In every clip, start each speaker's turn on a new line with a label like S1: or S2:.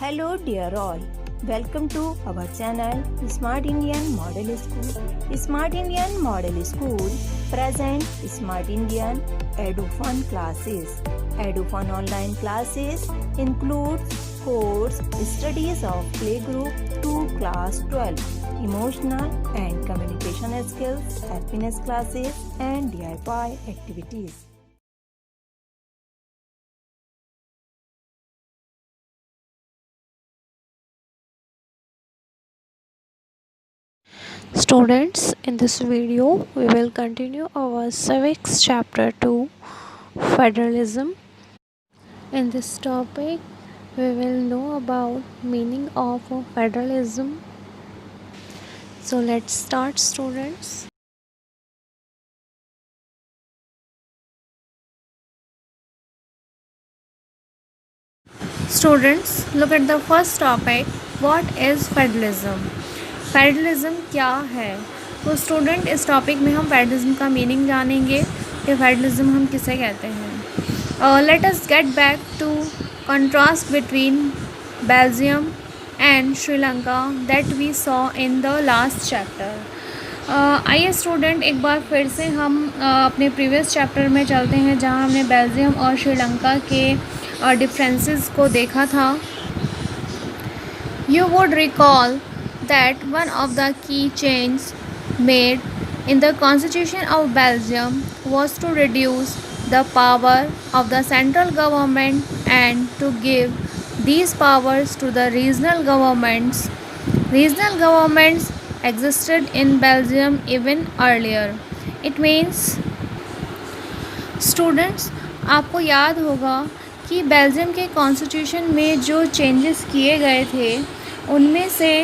S1: Hello dear all, welcome to our channel Smart Indian Model School. Smart Indian Model School present Smart Indian EduFun classes. EduFun online classes includes course studies of playgroup to class 12, emotional and communication skills, happiness classes and DIY activities.
S2: Students, in this video we will continue our civics chapter 2, federalism. In this topic we will know about meaning of federalism. So let's start, students. Students, look at the first topic. What is federalism? Federalism क्या है? तो student, इस topic में हम federalism का meaning जानेंगे कि federalism हम किसे कहते हैं. Let us get back to contrast between Belgium and Sri Lanka that we saw in the last chapter. आइए स्टूडेंट, एक बार फिर से हम अपने प्रीवियस चैप्टर में चलते हैं जहां हमने बेल्जियम और श्रीलंका के डिफरेंसेस को देखा था. You would recall that one of the key changes made in the constitution of Belgium was to reduce the power of the central government and to give these powers to the regional governments. Regional governments existed in Belgium even earlier. It means, students, आपको याद होगा कि Belgium के constitution में जो changes किए गए थे उनमें से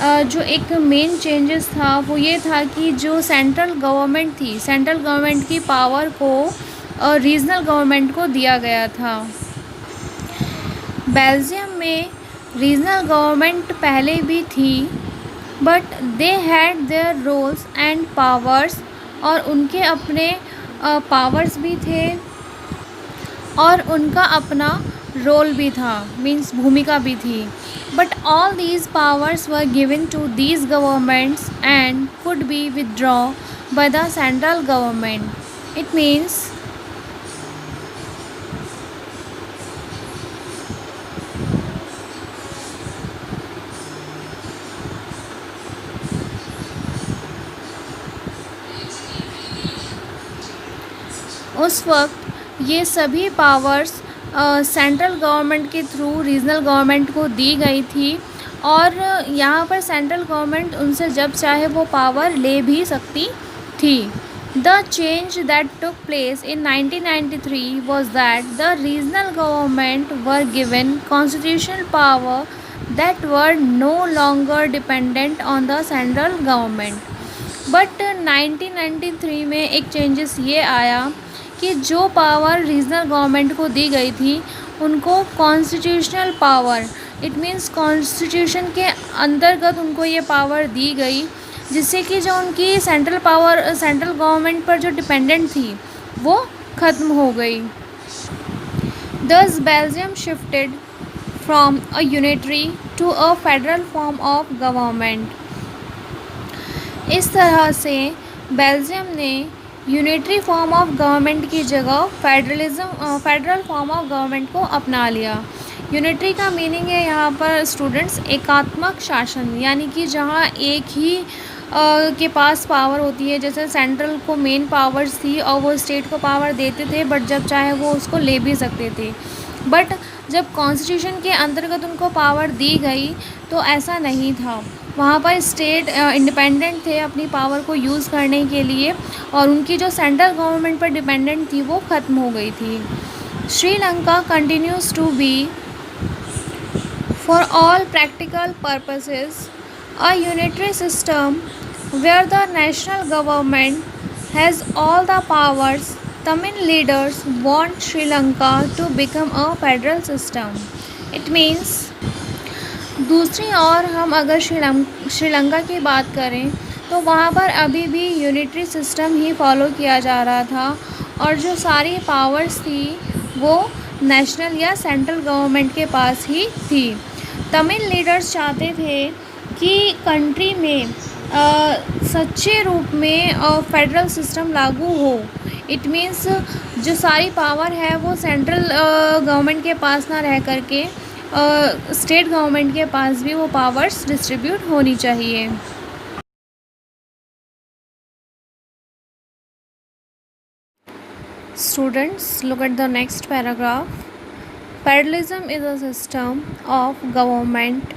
S2: जो एक मेन चेंजेस था वो ये था कि जो सेंट्रल गवर्नमेंट थी, सेंट्रल गवर्नमेंट की पावर को रीजनल गवर्नमेंट को दिया गया था. बेल्जियम में रीजनल गवर्नमेंट पहले भी थी but they had their roles and powers, और उनके अपने पावर्स भी थे और उनका अपना रोल भी था, मीन्स भूमिका भी थी. But all these powers were given to these governments and could be withdrawn by the central government. It means, उस वक्त ये सभी पावर्स सेंट्रल गवर्नमेंट के थ्रू रीजनल गवर्नमेंट को दी गई थी और यहाँ पर सेंट्रल गवर्नमेंट उनसे जब चाहे वो पावर ले भी सकती थी. The change that took place in 1993 was that the regional government were given constitutional power that were no longer dependent on the central government. But 1993 में एक चेंजेस ये आया कि जो पावर रीजनल गवर्नमेंट को दी गई थी उनको constitutional power, it means constitution के अंतर्गत उनको ये पावर दी गई, जिससे कि जो उनकी सेंट्रल पावर सेंट्रल गवर्नमेंट पर जो डिपेंडेंट थी वो ख़त्म हो गई. Thus Belgium shifted from a unitary to a federal form of government. इस तरह से बेल्जियम ने यूनिटरी फॉर्म ऑफ गवर्नमेंट की जगह फेडरल फॉर्म ऑफ गवर्नमेंट को अपना लिया. यूनिटरी का मीनिंग है यहाँ पर स्टूडेंट्स एकात्मक शासन, यानी कि जहाँ एक ही के पास पावर होती है. जैसे सेंट्रल को मेन पावर्स थी और वो स्टेट को पावर देते थे बट जब चाहे वो उसको ले भी सकते थे. बट जब कॉन्स्टिट्यूशन के अंतर्गत उनको पावर दी गई तो ऐसा नहीं था. वहाँ पर स्टेट इंडिपेंडेंट थे अपनी पावर को यूज़ करने के लिए और उनकी जो सेंट्रल गवर्नमेंट पर डिपेंडेंट थी वो ख़त्म हो गई थी. Sri Lanka continues to be for all practical purposes a unitary system where the national government has all the powers. Tamil leaders want Sri Lanka to become a federal system. It means, दूसरी ओर हम अगर श्रीलंका की बात करें तो वहाँ पर अभी भी यूनिटरी सिस्टम ही फॉलो किया जा रहा था और जो सारी पावर्स थी वो नेशनल या सेंट्रल गवर्नमेंट के पास ही थी. तमिल लीडर्स चाहते थे कि कंट्री में सच्चे रूप में फेडरल सिस्टम लागू हो। इट मीन्स जो सारी पावर है वो सेंट्रल गवर्नमेंट के पास ना रह करके स्टेट गवर्नमेंट के पास भी वो पावर्स डिस्ट्रीब्यूट होनी चाहिए। Students, look at the next paragraph. Federalism is a system of government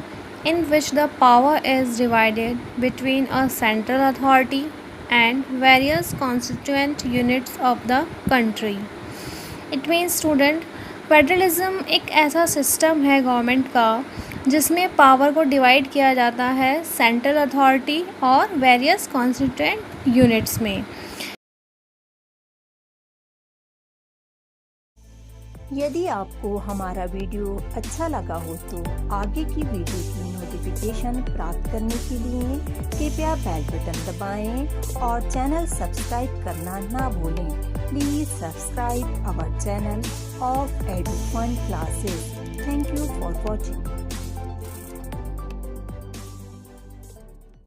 S2: in which the power is divided between a central authority and various constituent units of the country. It means student, फेडरलिज़म एक ऐसा system है government का जिसमें power को divide किया जाता है central authority और वेरियस कॉन्स्टिट्यूएंट यूनिट्स में।
S1: यदि आपको हमारा वीडियो अच्छा लगा हो तो आगे की वीडियो की नोटिफिकेशन प्राप्त करने के लिए कृपया बेल बटन दबाएं और चैनल सब्सक्राइब करना ना भूलें। Please subscribe our channel of Edufun classes. Thank you for watching.